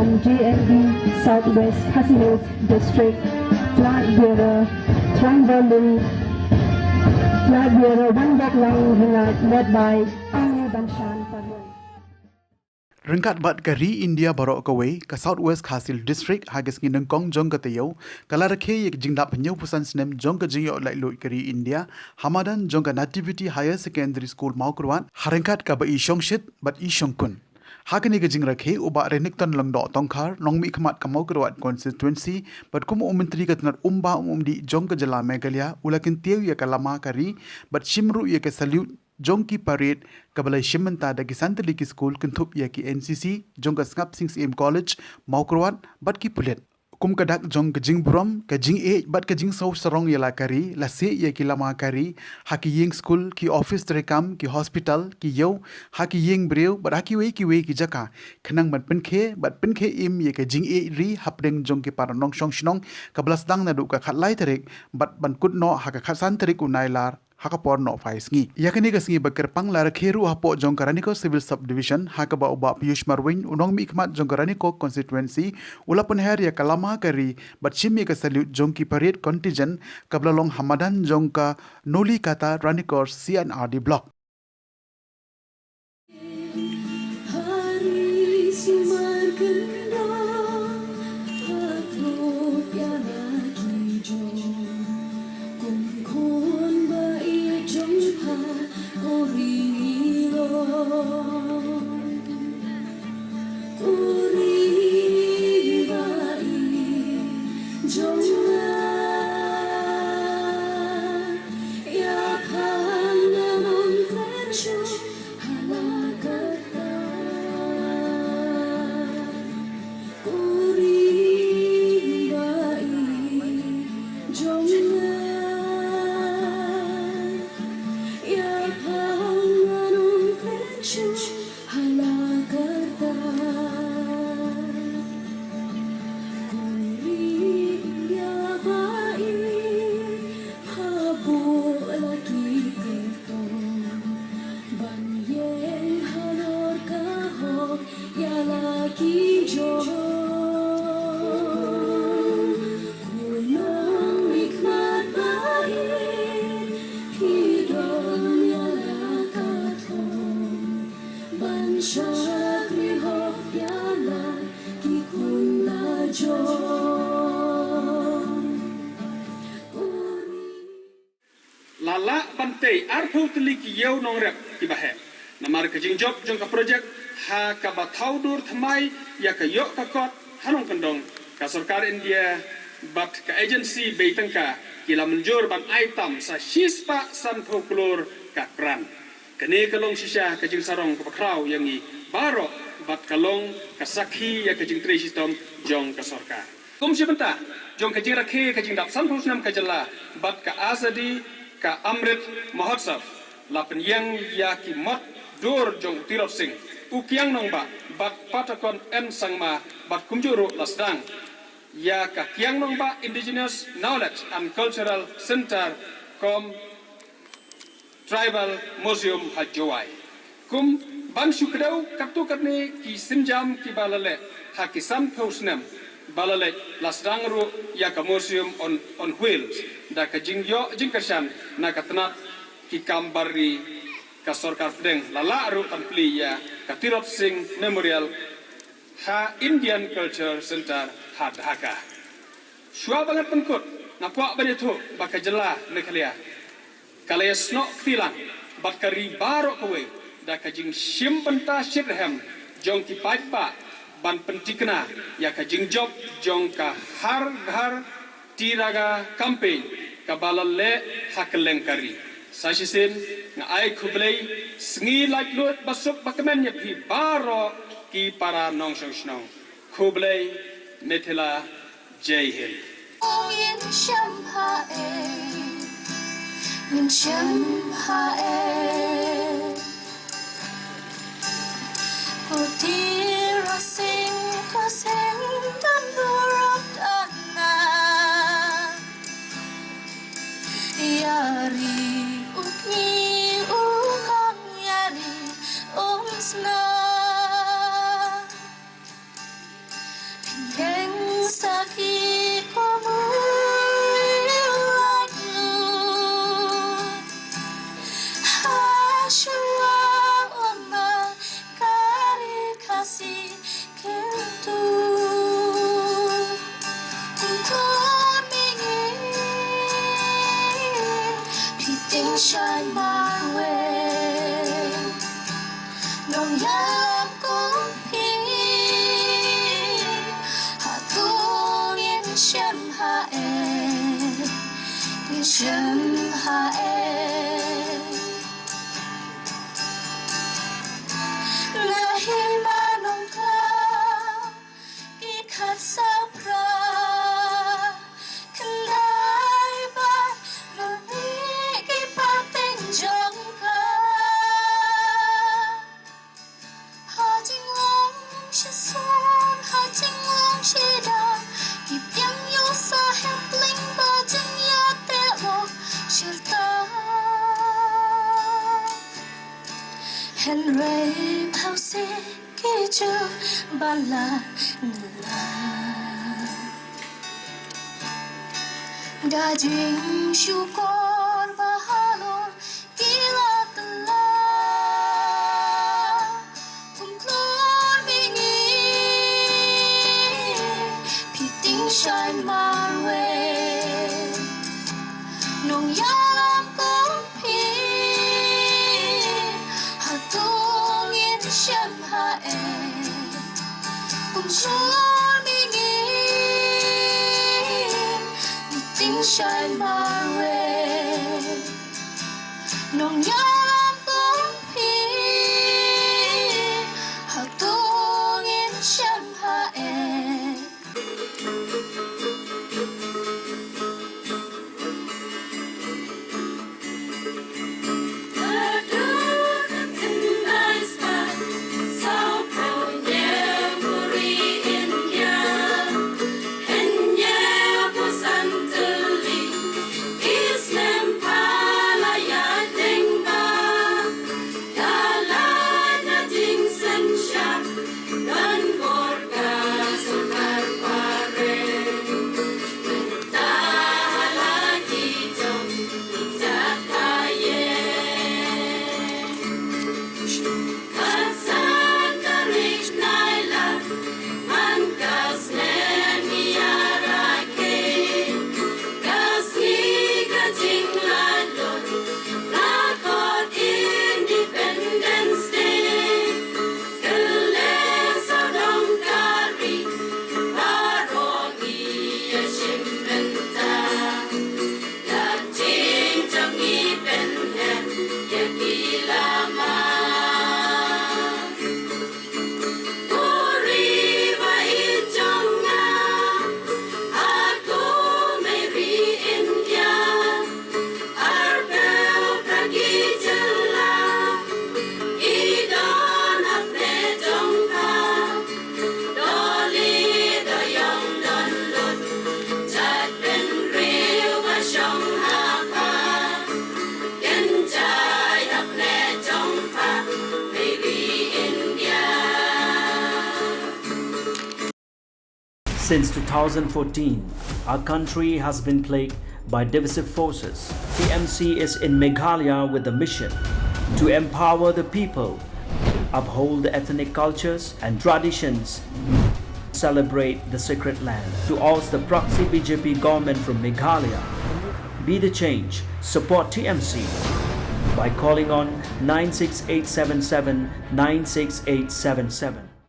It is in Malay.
from JND Southwest Casinos District, flag bearer triangle flag bearer one dog line led by Anya Banshan Parwan. Rengkat bat ke India barok kawe ke Southwest Khasil District hagas ngi nengkong jong ke tayau kala Rakhe yek jingdap penyau pusan snem jong ke jinglaitluid ke India Hamadan jong ke Nativity Higher Secondary School Mawphor harengkat ka ba i shongshit bat i shongkun hakani ke jing Rakhe uba renik tan langdo tongkhar nongmi khmat ka Mawphor constituency bat kum menteri ke tanat umba di jong ke jela Meghalaya ulakin tiu ya ka lama kari bat shimru ya ke salute jong ki parade kabalai shimenta dagi santali ki school kentup ya ki NCC jong ka ngap sings im college Mawphor bat ki pulet kum kadak jong ka jing brom ka jing e bat ka jing sau sarong ya la kari la se ya ki lama kari haki yeng school ki office terekam ki hospital ki yo haki yeng breu bat haki we ki jaka khenang bat penkhe im ya ka jing e ri hapdeng jong ki paranong shong shnong kablas dang na du ka khatlai terek bat ban kut no haka khasan terik unailar hakapor no fais ngi yakani ka singi bakar pangla Rakhe ru hapo jongkaraniko civil subdivision hakaba uba Piyush Marwin unong mi khmat jongkaraniko constituency ulapan her ya kalama kari batchimi ka salute jongki parade contingent kabla long Hamadan jongka noli kata ranikor CNRD block lala bante arpo teliki yau nong rep ki bahe namar ke jingjob jong ka project ha ka bathau dur thamai ya ka yok ka kot hanong kandong ka sarkar India bat ka agency beitangka kila menjur ban item sa shispa san folklor ka kran kene kalong shisha ka jing sarong ka bakrau yang i baro bat kalong ka sakhi ya ka jing tri system jong ka sarkar kum sibenta jong ka jing Rakhe ka jing dap san nam ka jala bat ka azadi ka Amrit Mahotsav lapen yang ya ki mot dur jong tirot sing ukiang nong ba bat patakon en sangma bat kumjuru lasdang ya ka kiang nong ba Indigenous Knowledge and Cultural Center kom Tribal Museum Hajowai kum ban shukdau katu katne ki simjam ki balale ha ki sam phosnem balale lasdang ru ya ka museum on wheels da ka jingyo jingkashan na katna ki kambari ka sarkar pdeng lala ru ampli ya ka tirot sing memorial ha Indian Culture Center ha Dhaka shwa bangat pengkut na kwa banetho baka jela Meghalaya kalayasno ktilang bat kari baro kowe da ka jing shimpenta shirhem jong ki paipa ban pentikna ya ka jing job jong ka har ghar tiraga campaign ka balalle hakelengkari sasisin nga ai khublei sngi lyngkhuh basuk bakmen ya phi baro ki para nong song snong khublei methila jai hind shine my way nông yam cũng hi hạ thu yên xem hạ yên xem hạ là hiên ma nông ca kỳ khát sao ra Henry Pause Kichu Bala Gajing Shukor Bahalor Gila Kala Kumklor Bingi Piting Shine my way Nong Yalam Kong Pi Hatong Yin Shem Hae Kumklor Bingi Piting Shine my way Nong Yalam Kong Pi Hatong Yin Shem Hae Since 2014, our country has been plagued by divisive forces. TMC is in Meghalaya with the mission to empower the people, uphold the ethnic cultures and traditions, celebrate the sacred land. To oust the proxy BJP government from Meghalaya, be the change, support TMC by calling on 96877 96877.